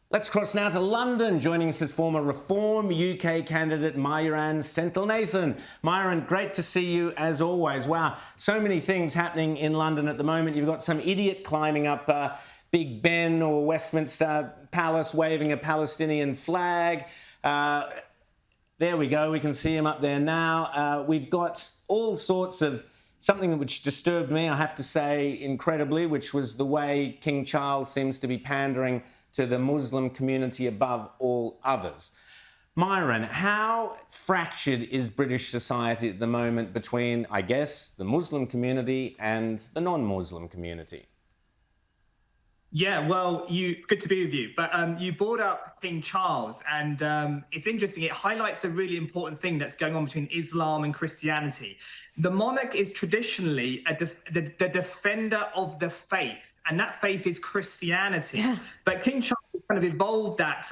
Let's cross now to London. Joining us is former Reform UK candidate Myuran Senthilnathan. Myuran, great to see you as always. Wow, so many things happening in London at the moment. You've got some idiot climbing up Big Ben or Westminster Palace waving a Palestinian flag. There we go, we can see him up there now. We've got all sorts of something which disturbed me, I have to say, incredibly, which was the way King Charles seems to be pandering to the Muslim community above all others. Myuran, how fractured is British society at the moment between, I guess, the Muslim community and the non-Muslim community? Yeah, well, good to be with you. But you brought up King Charles, and it's interesting. It highlights a really important thing that's going on between Islam and Christianity. The monarch is traditionally the defender of the faith, and that faith is Christianity. Yeah. But King Charles kind of evolved that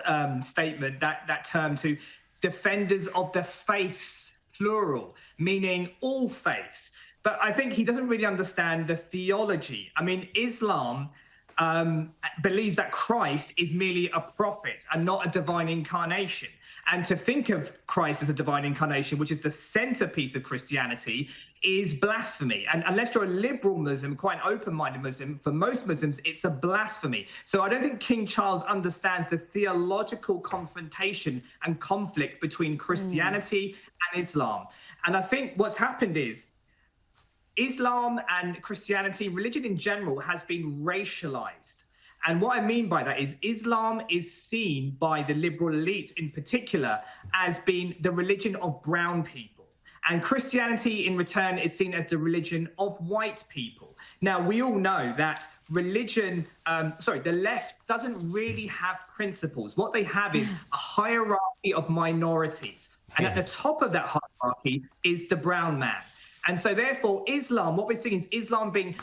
statement, that term, to defenders of the faiths, plural, meaning all faiths. But I think he doesn't really understand the theology. I mean, Islam believes that Christ is merely a prophet and not a divine incarnation. And to think of Christ as a divine incarnation, which is the centerpiece of Christianity, is blasphemy. And unless you're a liberal Muslim, quite an open-minded Muslim, for most Muslims, it's a blasphemy. So I don't think King Charles understands the theological confrontation and conflict between Christianity and Islam. And I think what's happened is Islam and Christianity, religion in general, has been racialized. And what I mean by that is Islam is seen by the liberal elite in particular as being the religion of brown people. And Christianity in return is seen as the religion of white people. Now, we all know that religion, the left doesn't really have principles. What they have is a hierarchy of minorities. And at the top of that hierarchy is the brown man. And so therefore, Islam, what we're seeing is Islam being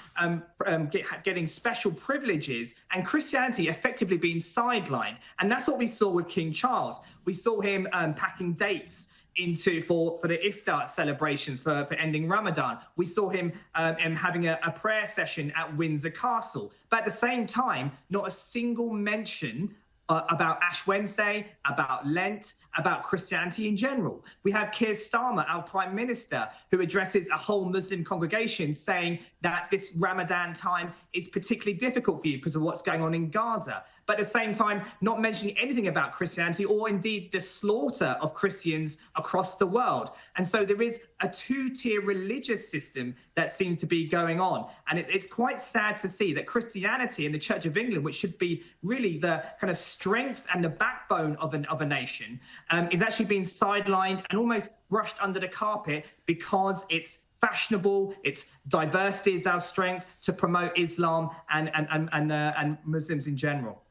getting special privileges and Christianity effectively being sidelined. And that's what we saw with King Charles. We saw him packing dates for the iftar celebrations for ending Ramadan. We saw him having a prayer session at Windsor Castle. But at the same time, not a single mention about Ash Wednesday, about Lent, about Christianity in general. We have Keir Starmer, our Prime Minister, who addresses a whole Muslim congregation saying that this Ramadan time is particularly difficult for you because of what's going on in Gaza. But at the same time, not mentioning anything about Christianity or indeed the slaughter of Christians across the world. And so there is a two-tier religious system that seems to be going on. And it's quite sad to see that Christianity and the Church of England, which should be really the kind of strength and the backbone of a nation, is actually being sidelined and almost brushed under the carpet because it's fashionable, its diversity is our strength to promote Islam and Muslims in general.